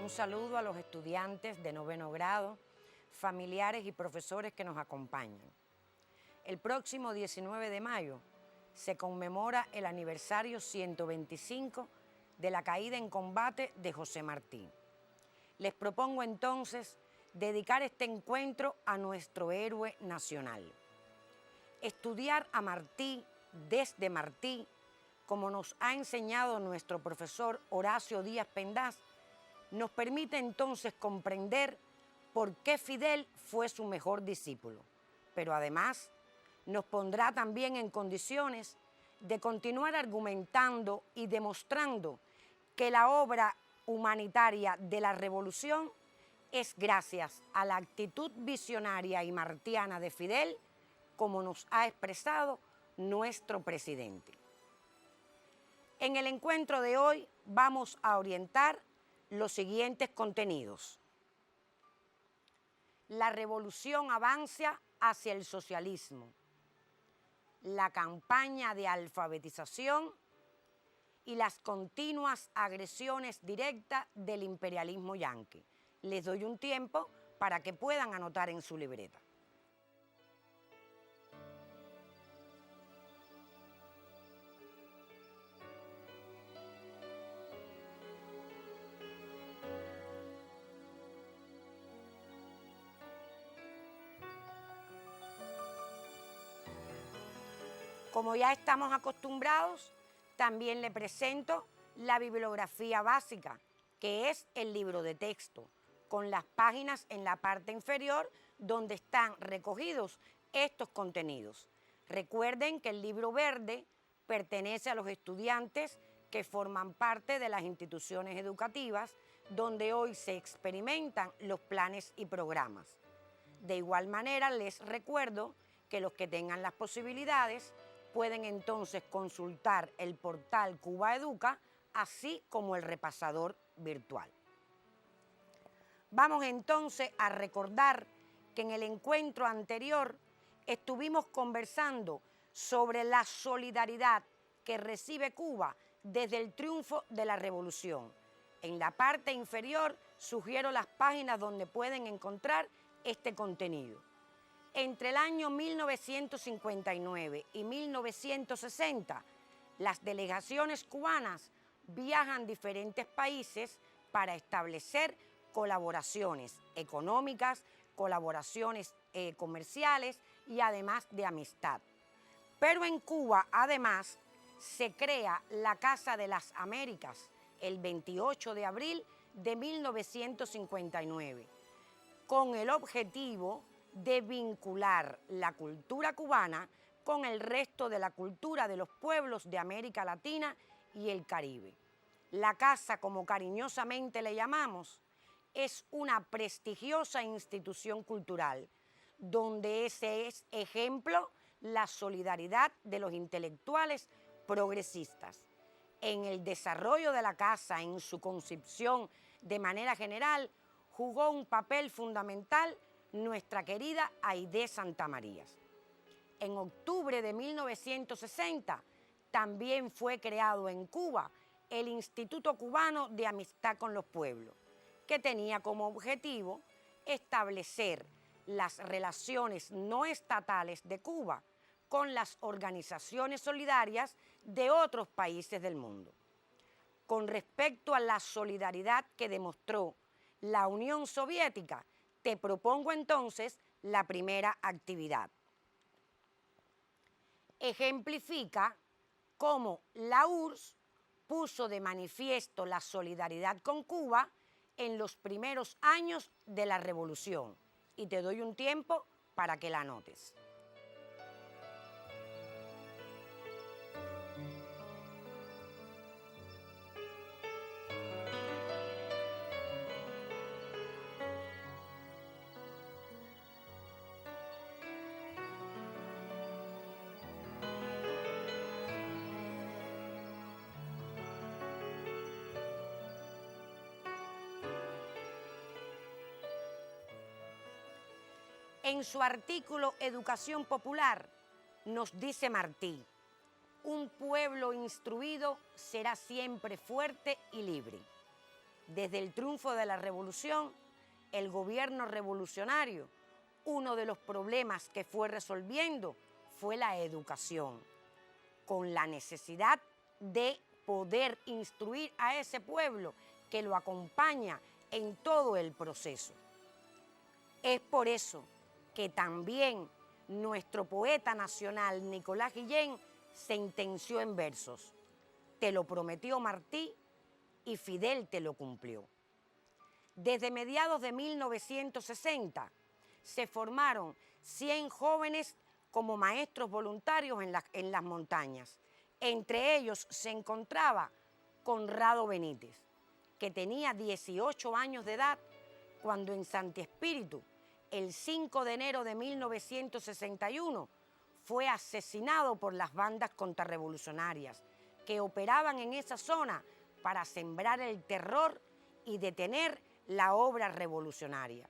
Un saludo a los estudiantes de noveno grado, familiares y profesores que nos acompañan. El próximo 19 de mayo se conmemora el aniversario 125 de la caída en combate de José Martí. Les propongo entonces dedicar este encuentro a nuestro héroe nacional. Estudiar a Martí desde Martí, como nos ha enseñado nuestro profesor Horacio Díaz Pendaz, nos permite entonces comprender por qué Fidel fue su mejor discípulo, pero además nos pondrá también en condiciones de continuar argumentando y demostrando que la obra humanitaria de la revolución es gracias a la actitud visionaria y martiana de Fidel, como nos ha expresado nuestro presidente. En el encuentro de hoy vamos a orientar los siguientes contenidos. La revolución avanza hacia el socialismo, la campaña de alfabetización y las continuas agresiones directas del imperialismo yanqui. Les doy un tiempo para que puedan anotar en su libreta. Como ya estamos acostumbrados, también le presento la bibliografía básica, que es el libro de texto, con las páginas en la parte inferior donde están recogidos estos contenidos. Recuerden que el libro verde pertenece a los estudiantes que forman parte de las instituciones educativas donde hoy se experimentan los planes y programas. De igual manera, les recuerdo que los que tengan las posibilidades pueden entonces consultar el portal Cuba Educa, así como el repasador virtual. Vamos entonces a recordar que en el encuentro anterior estuvimos conversando sobre la solidaridad que recibe Cuba desde el triunfo de la revolución. En la parte inferior sugiero las páginas donde pueden encontrar este contenido. Entre el año 1959 y 1960, las delegaciones cubanas viajan a diferentes países para establecer colaboraciones económicas, colaboraciones comerciales y además de amistad. Pero en Cuba, además, se crea la Casa de las Américas el 28 de abril de 1959, con el objetivo de vincular la cultura cubana con el resto de la cultura de los pueblos de América Latina y el Caribe. La casa, como cariñosamente le llamamos, es una prestigiosa institución cultural, donde ese es ejemplo la solidaridad de los intelectuales progresistas. En el desarrollo de la casa, en su concepción de manera general, jugó un papel fundamental nuestra querida Aidé Santamarías. En octubre de 1960 también fue creado en Cuba el Instituto Cubano de Amistad con los Pueblos, que tenía como objetivo establecer las relaciones no estatales de Cuba con las organizaciones solidarias de otros países del mundo. Con respecto a la solidaridad que demostró la Unión Soviética, te propongo entonces la primera actividad. Ejemplifica cómo la URSS puso de manifiesto la solidaridad con Cuba en los primeros años de la revolución. Y te doy un tiempo para que la anotes. En su artículo Educación Popular nos dice Martí: un pueblo instruido será siempre fuerte y libre. Desde el triunfo de la revolución, el gobierno revolucionario, uno de los problemas que fue resolviendo fue la educación, con la necesidad de poder instruir a ese pueblo que lo acompaña en todo el proceso. Es por eso que también nuestro poeta nacional Nicolás Guillén sentenció en versos: te lo prometió Martí y Fidel te lo cumplió. Desde mediados de 1960 se formaron 100 jóvenes como maestros voluntarios en las montañas. Entre ellos se encontraba Conrado Benítez, que tenía 18 años de edad cuando en Santi Espíritu, el 5 de enero de 1961, fue asesinado por las bandas contrarrevolucionarias que operaban en esa zona para sembrar el terror y detener la obra revolucionaria.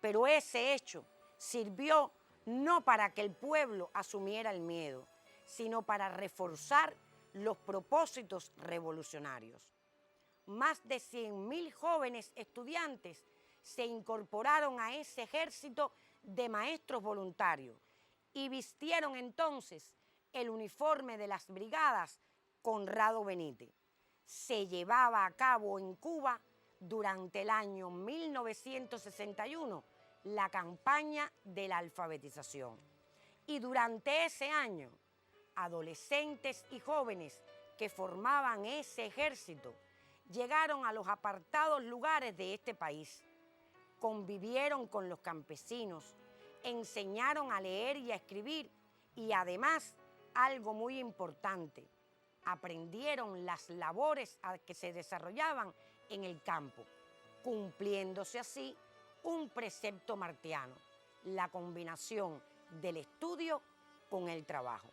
Pero ese hecho sirvió no para que el pueblo asumiera el miedo, sino para reforzar los propósitos revolucionarios. Más de 100.000 jóvenes estudiantes se incorporaron a ese ejército de maestros voluntarios y vistieron entonces el uniforme de las brigadas Conrado Benítez. Se llevaba a cabo en Cuba durante el año 1961 la campaña de la alfabetización. Y durante ese año, adolescentes y jóvenes que formaban ese ejército llegaron a los apartados lugares de este país, convivieron con los campesinos, enseñaron a leer y a escribir y además, algo muy importante, aprendieron las labores que se desarrollaban en el campo, cumpliéndose así un precepto martiano, la combinación del estudio con el trabajo.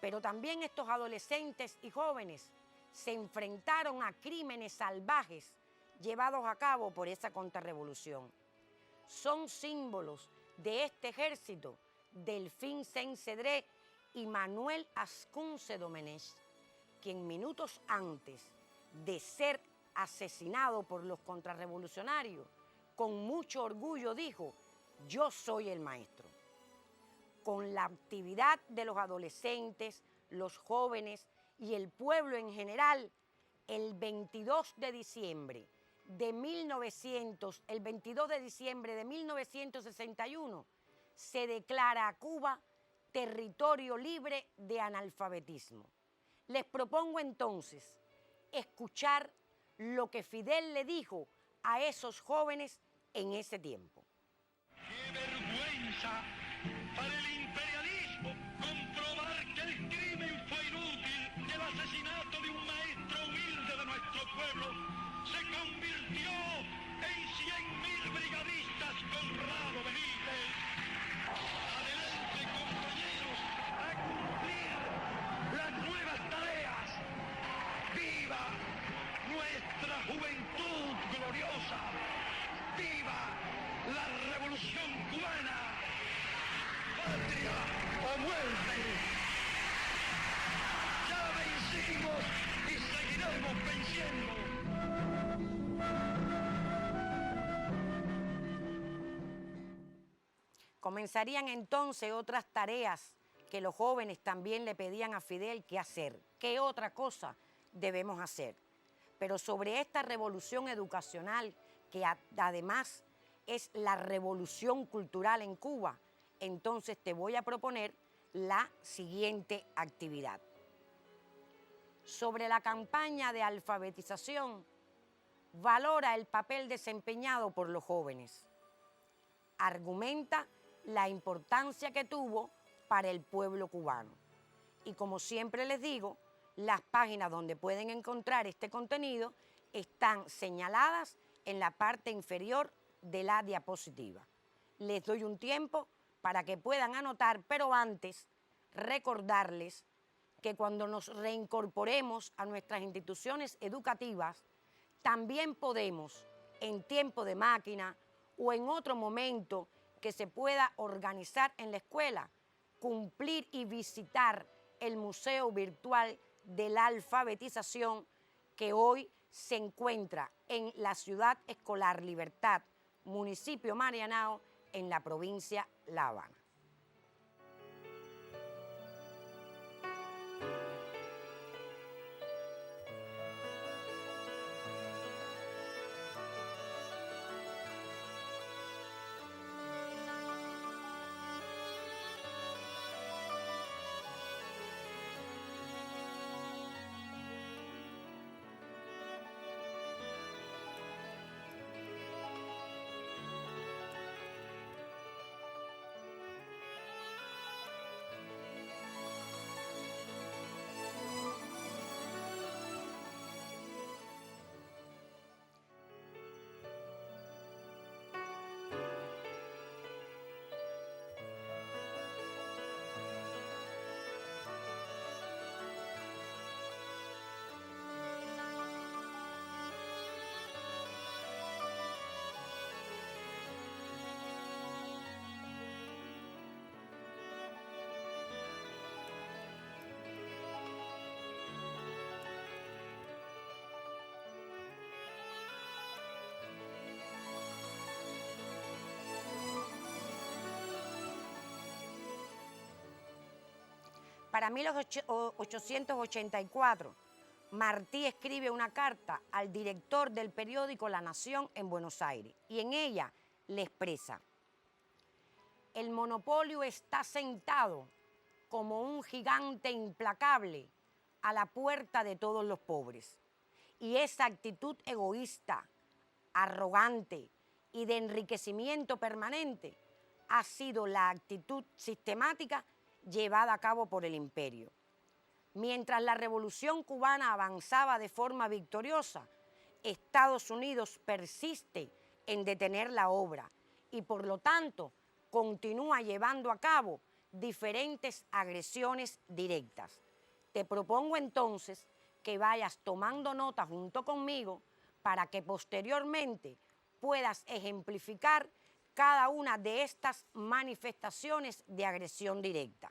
Pero también estos adolescentes y jóvenes se enfrentaron a crímenes salvajes llevados a cabo por esa contrarrevolución. Son símbolos de este ejército Delfín Saint-Cedré y Manuel Ascunce Domenech, quien minutos antes de ser asesinado por los contrarrevolucionarios, con mucho orgullo dijo: yo soy el maestro. Con la actividad de los adolescentes, los jóvenes y el pueblo en general, el 22 de diciembre de 1961 se declara a Cuba territorio libre de analfabetismo. Les propongo entonces escuchar lo que Fidel le dijo a esos jóvenes en ese tiempo. ¡Qué vergüenza para el imperialismo comprobar que el crimen fue inútil, que el asesinato de un maestro humilde de nuestro pueblo se convirtió en 100.000 brigadistas Conrado Benítez! Adelante, compañeros, a cumplir las nuevas tareas. ¡Viva nuestra juventud gloriosa! ¡Viva la revolución cubana! ¡Patria o muerte! ¡Ya vencimos y seguiremos venciendo! Comenzarían entonces otras tareas que los jóvenes también le pedían a Fidel qué hacer, qué otra cosa debemos hacer. Pero sobre esta revolución educacional, que además es la revolución cultural en Cuba, entonces te voy a proponer la siguiente actividad. Sobre la campaña de alfabetización, valora el papel desempeñado por los jóvenes. Argumenta la importancia que tuvo para el pueblo cubano. Y como siempre les digo, las páginas donde pueden encontrar este contenido están señaladas en la parte inferior de la diapositiva. Les doy un tiempo para que puedan anotar, pero antes recordarles que cuando nos reincorporemos a nuestras instituciones educativas, también podemos, en tiempo de máquina o en otro momento que se pueda organizar en la escuela, cumplir y visitar el Museo Virtual de la Alfabetización que hoy se encuentra en la ciudad escolar Libertad, municipio Marianao, en la provincia La Habana. Para 1884, Martí escribe una carta al director del periódico La Nación en Buenos Aires y en ella le expresa: el monopolio está sentado como un gigante implacable a la puerta de todos los pobres. Y esa actitud egoísta, arrogante y de enriquecimiento permanente ha sido la actitud sistemática llevada a cabo por el imperio. Mientras la Revolución cubana avanzaba de forma victoriosa, Estados Unidos persiste en detener la obra y por lo tanto continúa llevando a cabo diferentes agresiones directas. Te propongo entonces que vayas tomando nota junto conmigo para que posteriormente puedas ejemplificar cada una de estas manifestaciones de agresión directa.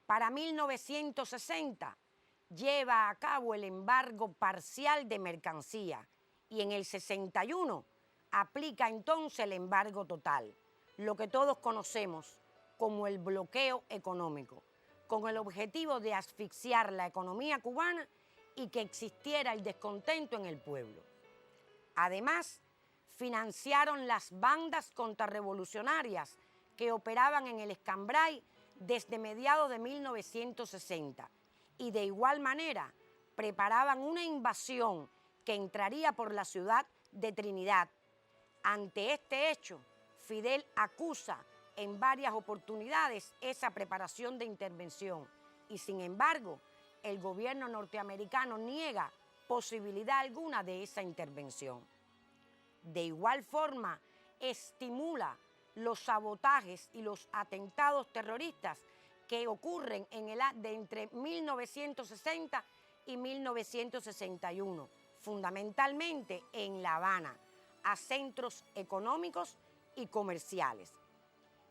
Para 1960 lleva a cabo el embargo parcial de mercancía y en el 61 aplica entonces el embargo total, lo que todos conocemos como el bloqueo económico, con el objetivo de asfixiar la economía cubana y que existiera el descontento en el pueblo. Además, financiaron las bandas contrarrevolucionarias que operaban en el Escambray desde mediados de 1960 y de igual manera preparaban una invasión que entraría por la ciudad de Trinidad. Ante este hecho, Fidel acusa en varias oportunidades esa preparación de intervención y sin embargo el gobierno norteamericano niega posibilidad alguna de esa intervención. De igual forma, estimula los sabotajes y los atentados terroristas que ocurren entre 1960 y 1961, fundamentalmente en La Habana, a centros económicos y comerciales.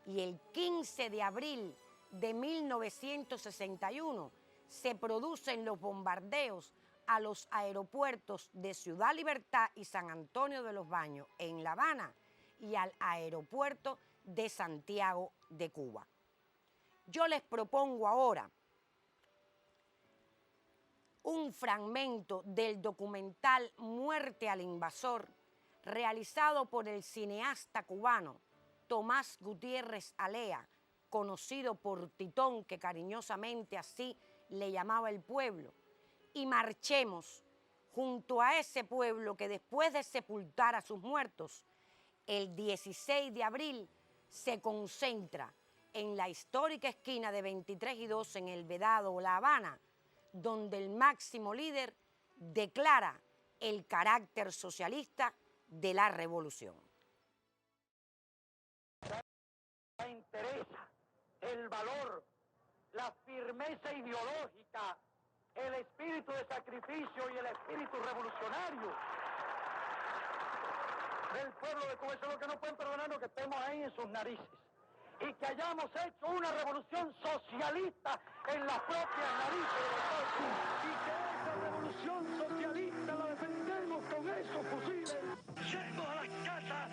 Y el 15 de abril de 1961 se producen los bombardeos a los aeropuertos de Ciudad Libertad y San Antonio de los Baños en La Habana y al aeropuerto de Santiago de Cuba. Yo les propongo ahora un fragmento del documental Muerte al Invasor, realizado por el cineasta cubano Tomás Gutiérrez Alea, conocido por Titón, que cariñosamente así le llamaba el pueblo, y marchemos junto a ese pueblo que después de sepultar a sus muertos, el 16 de abril se concentra en la histórica esquina de 23 y 2 en El Vedado, La Habana, donde el máximo líder declara el carácter socialista de la revolución. La entereza, el valor, la firmeza ideológica, el espíritu de sacrificio y el espíritu revolucionario del pueblo de Cuba. Eso es lo que no pueden perdonarnos, que estemos ahí en sus narices y que hayamos hecho una revolución socialista en las propias narices de los y que esa revolución revolución socialista la defendemos con esos fusiles. Yendo a las casas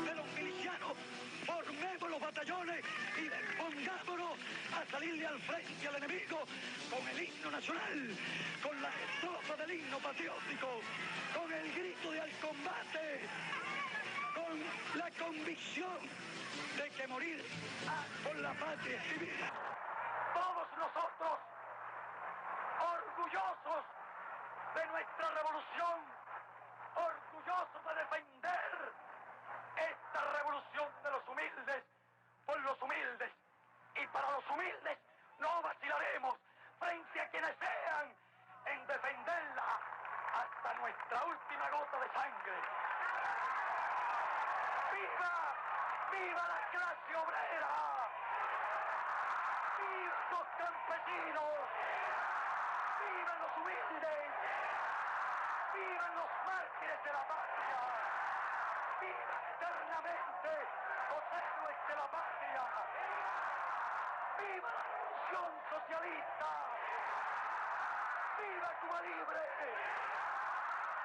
de los milicianos, formemos los batallones y pongámonos a salirle al frente al enemigo con el himno nacional, con la estrofa del himno patriótico, con el grito de al combate, con la convicción de que morir por la patria es vivir. Todos nosotros, orgullosos de nuestra revolución, orgullosos de defender esta revolución de los humildes, por los humildes y para los humildes, no vacilaremos frente a quienes sean en defenderla hasta nuestra última gota de sangre. ¡Viva! ¡Viva la clase obrera! ¡Viva los campesinos! ¡Vivan los humildes! ¡Vivan los mártires de la patria! ¡Viva eternamente los héroes de la patria! ¡Viva la revolución socialista! ¡Viva Cuba libre!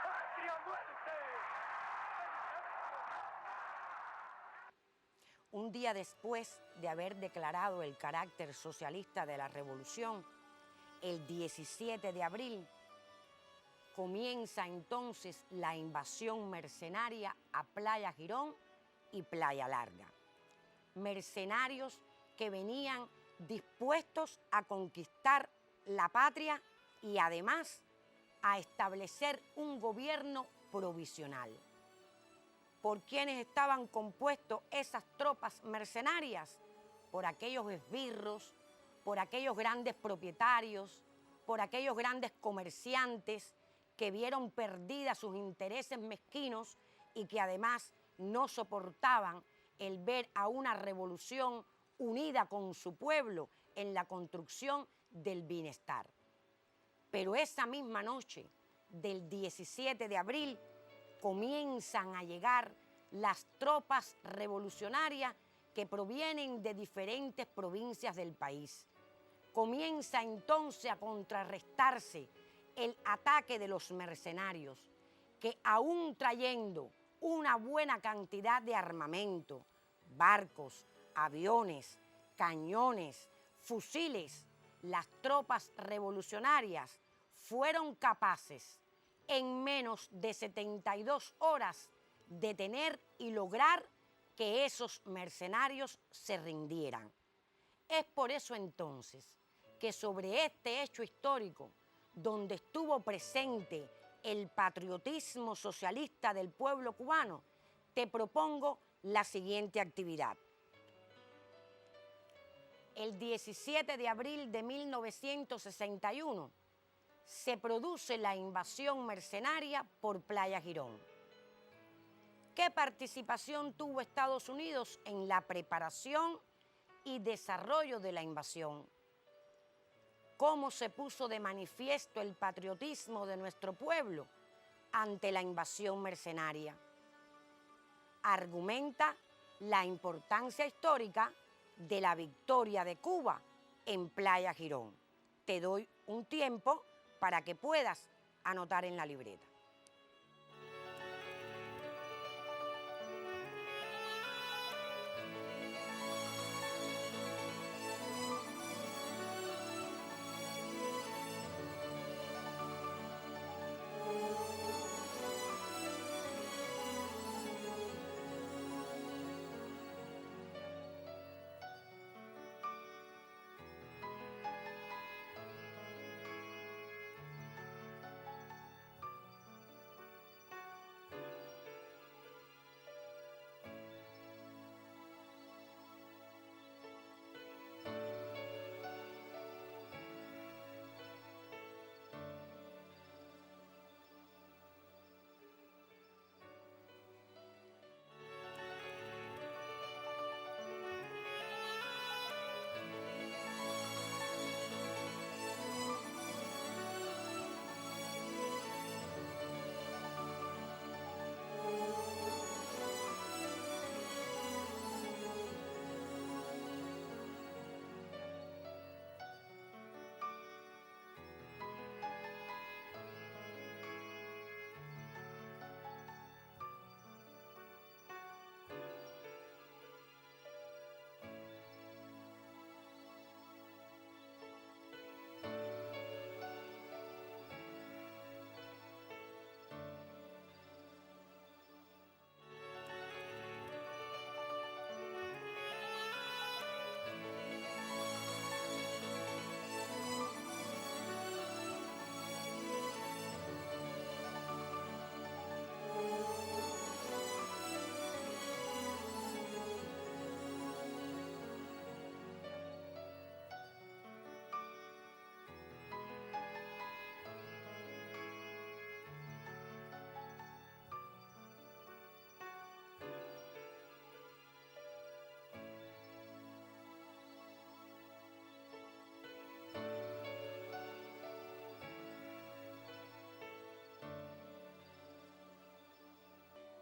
¡Patria muerte! Un día después de haber declarado el carácter socialista de la revolución, el 17 de abril, comienza entonces la invasión mercenaria a Playa Girón y Playa Larga. Mercenarios que venían dispuestos a conquistar la patria y además a establecer un gobierno provisional. ¿Por quiénes estaban compuestos esas tropas mercenarias? Por aquellos esbirros, por aquellos grandes propietarios, por aquellos grandes comerciantes que vieron perdidas sus intereses mezquinos y que además no soportaban el ver a una revolución unida con su pueblo en la construcción del bienestar. Pero esa misma noche del 17 de abril comienzan a llegar las tropas revolucionarias que provienen de diferentes provincias del país. Comienza entonces a contrarrestarse el ataque de los mercenarios, que aún trayendo una buena cantidad de armamento, barcos, aviones, cañones, fusiles, las tropas revolucionarias fueron capaces en menos de 72 horas detener y lograr que esos mercenarios se rindieran. Es por eso entonces que sobre este hecho histórico, donde estuvo presente el patriotismo socialista del pueblo cubano, te propongo la siguiente actividad. El 17 de abril de 1961 se produce la invasión mercenaria por Playa Girón. ¿Qué participación tuvo Estados Unidos en la preparación y desarrollo de la invasión? ¿Cómo se puso de manifiesto el patriotismo de nuestro pueblo ante la invasión mercenaria? Argumenta la importancia histórica de la victoria de Cuba en Playa Girón. Te doy un tiempo para que puedas anotar en la libreta.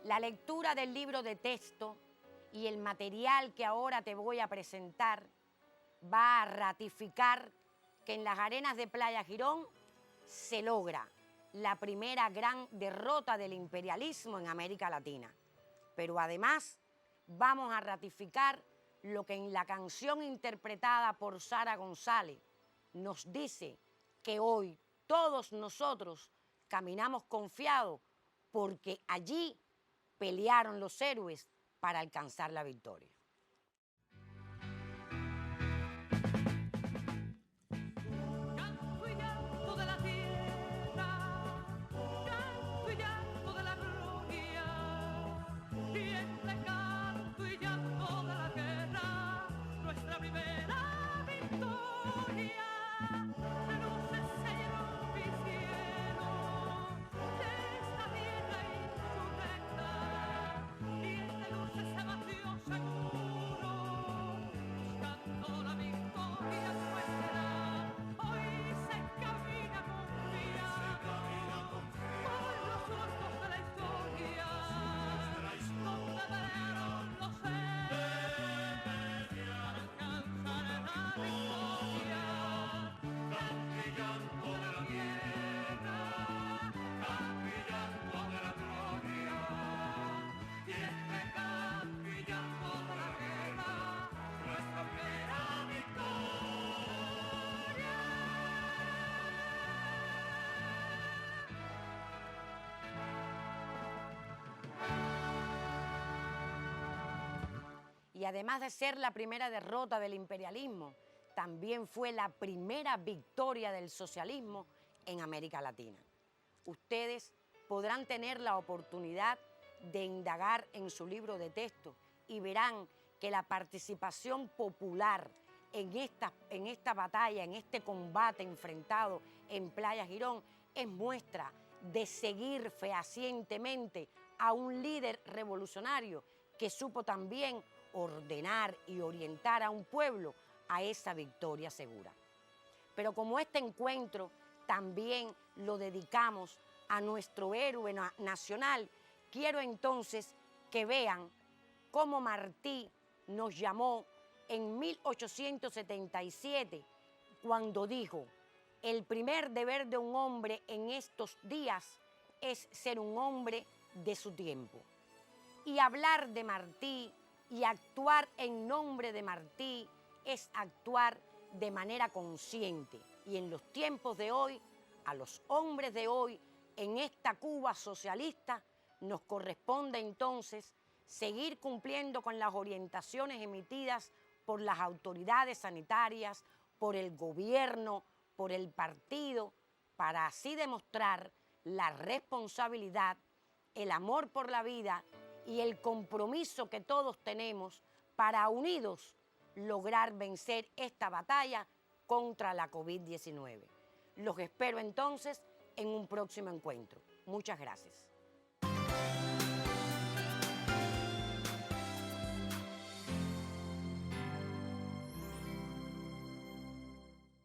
La lectura del libro de texto y el material que ahora te voy a presentar va a ratificar que en las arenas de Playa Girón se logra la primera gran derrota del imperialismo en América Latina. Pero además vamos a ratificar lo que en la canción interpretada por Sara González nos dice que hoy todos nosotros caminamos confiados porque allí pelearon los héroes para alcanzar la victoria. Y además de ser la primera derrota del imperialismo, también fue la primera victoria del socialismo en América Latina. Ustedes podrán tener la oportunidad de indagar en su libro de texto y verán que la participación popular en esta batalla, en este combate enfrentado en Playa Girón, es muestra de seguir fehacientemente a un líder revolucionario que supo también ordenar y orientar a un pueblo a esa victoria segura. Pero como este encuentro también lo dedicamos a nuestro héroe nacional, quiero entonces que vean cómo Martí nos llamó en 1877 cuando dijo: el primer deber de un hombre en estos días es ser un hombre de su tiempo. Y hablar de Martí y actuar en nombre de Martí es actuar de manera consciente. Y en los tiempos de hoy, a los hombres de hoy, en esta Cuba socialista, nos corresponde entonces seguir cumpliendo con las orientaciones emitidas por las autoridades sanitarias, por el gobierno, por el partido, para así demostrar la responsabilidad, el amor por la vida y el compromiso que todos tenemos para unidos lograr vencer esta batalla contra la COVID-19. Los espero entonces en un próximo encuentro. Muchas gracias.